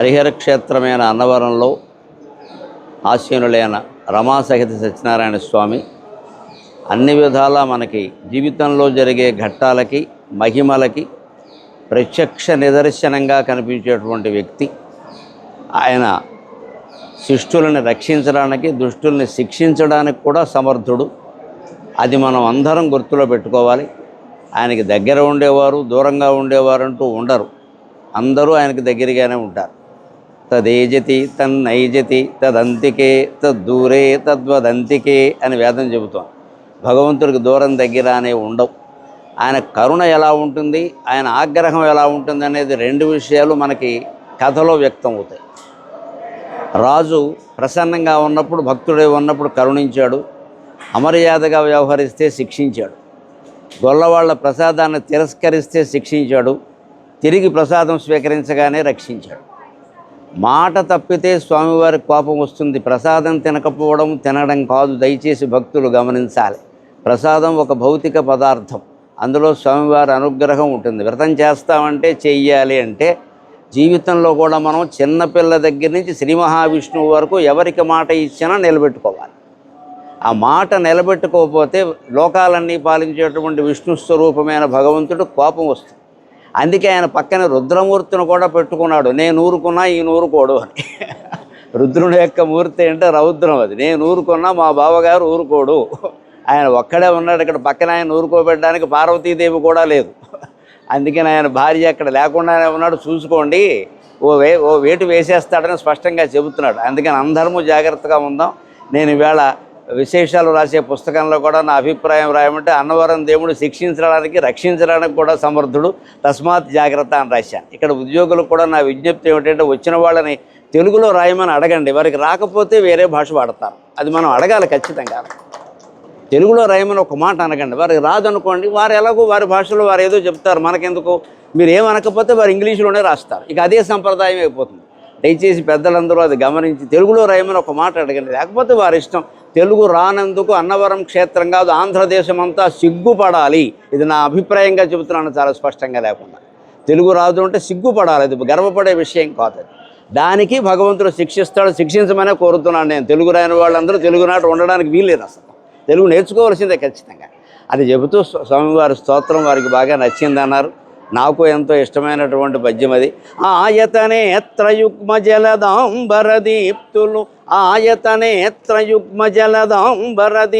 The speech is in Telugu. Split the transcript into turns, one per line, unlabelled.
హరిహర క్షేత్రమైన అన్నవరంలో ఆసీనులైన రమాసహిత సత్యనారాయణ స్వామి అన్ని విధాలా మనకి జీవితంలో జరిగే ఘట్టాలకి మహిమలకి ప్రత్యక్ష నిదర్శనంగా కనిపించేటువంటి వ్యక్తి. ఆయన శిష్టులను రక్షించడానికి, దుష్టుల్ని శిక్షించడానికి కూడా సమర్థుడు. అది మనం అందరం గుర్తులో పెట్టుకోవాలి. ఆయనకి దగ్గర ఉండేవారు, దూరంగా ఉండేవారు అంటూ ఉండరు. అందరూ ఆయనకి దగ్గరగానే ఉంటారు. తదేజతి తన్నైజతి తదంతికే తద్దూరే తద్వదంతికే అని వేదం చెబుతోంది. భగవంతుడికి దూరం దగ్గర అనేవి ఉండవు. ఆయన కరుణ ఎలా ఉంటుంది, ఆయన ఆగ్రహం ఎలా ఉంటుంది అనేది రెండు విషయాలు మనకి కథలో వ్యక్తం అవుతాయి. రాజు ప్రసన్నంగా ఉన్నప్పుడు, భక్తుడై ఉన్నప్పుడు కరుణించాడు, అమర్యాదగా వ్యవహరిస్తే శిక్షించాడు. గొల్లవాళ్ల ప్రసాదాన్ని తిరస్కరిస్తే శిక్షించాడు, తిరిగి ప్రసాదం స్వీకరించగానే రక్షించాడు. మాట తప్పితే స్వామివారి కోపం వస్తుంది. ప్రసాదం తినకపోవడం తినడం కాదు, దయచేసి భక్తులు గమనించాలి. ప్రసాదం ఒక భౌతిక పదార్థం, అందులో స్వామివారి అనుగ్రహం ఉంటుంది. వ్రతం చేస్తామంటే చెయ్యాలి అంటే జీవితంలో కూడా మనం చిన్నపిల్ల దగ్గర నుంచి శ్రీ మహావిష్ణువు వరకు ఎవరికి మాట ఇచ్చినా నిలబెట్టుకోవాలి. ఆ మాట నిలబెట్టుకోకపోతే లోకాలన్నీ పాలించేటువంటి విష్ణు స్వరూపమైన భగవంతుడు కోపం వస్తుంది. అందుకే ఆయన పక్కన రుద్రమూర్తిని కూడా పెట్టుకున్నాడు. నేను ఊరుకున్నా ఈ ఊరుకోడు అని. రుద్రుని యొక్క మూర్తి అంటే రౌద్రం. అది నేను ఊరుకున్నా మా బావగారు ఊరుకోడు. ఆయన ఒక్కడే ఉన్నాడు. ఇక్కడ పక్కన ఆయన ఊరుకోబెట్టడానికి పార్వతీదేవి కూడా లేదు. అందుకని ఆయన భార్య అక్కడ లేకుండానే ఉన్నాడు, చూసుకోండి, ఓ వేటు వేసేస్తాడని స్పష్టంగా చెబుతున్నాడు. అందుకని అందరము జాగ్రత్తగా ఉందాం. నేను ఈవేళ విశేషాలు రాసే పుస్తకంలో కూడా నా అభిప్రాయం రాయమంటే అన్నవరం దేవుడు శిక్షించడానికి, రక్షించడానికి కూడా సమర్థుడు, తస్మాత్ జాగ్రత్త అని రాశాను. ఇక్కడ ఉద్యోగులకు కూడా నా విజ్ఞప్తి ఏమిటంటే వచ్చిన వాళ్ళని తెలుగులో రాయమని అడగండి. వారికి రాకపోతే వేరే భాష వాడతారు, అది మనం అడగాలి ఖచ్చితంగా. తెలుగులో రాయమని ఒక మాట అనకండి. వారికి రాదనుకోండి, వారు ఎలాగో వారి భాషలో వారు ఏదో చెప్తారు, మనకెందుకు. మీరు ఏమనకపోతే వారు ఇంగ్లీషులోనే రాస్తారు. ఇక అదే సంప్రదాయం అయిపోతుంది. దయచేసి పెద్దలందరూ అది గమనించి తెలుగులో రాయమని ఒక మాట అడగండి. లేకపోతే వారి ఇష్టం. తెలుగు రానందుకు అన్నవరం క్షేత్రం కాదు, ఆంధ్రదేశం అంతా సిగ్గుపడాలి. ఇది నా అభిప్రాయంగా చెబుతున్నాను చాలా స్పష్టంగా. లేకుండా తెలుగు రాదు అంటే సిగ్గుపడాలి, అది గర్వపడే విషయం కాదు. దానికి భగవంతుడు శిక్షిస్తాడు, శిక్షించమనే కోరుతున్నాను నేను. తెలుగు రాని వాళ్ళందరూ తెలుగునాట ఉండడానికి వీల్లేదు. అసలు తెలుగు నేర్చుకోవాల్సిందే ఖచ్చితంగా. అది చెబుతూ స్వామివారి స్తోత్రం వారికి బాగా నచ్చిందన్నారు. నాకు ఎంతో ఇష్టమైనటువంటి పద్యం అది. ఆయతనేత్రయుగ్మ జలదాంబరదీప్తులు, ఆయతనేత్రయుగ్మ జలదాంబరదీ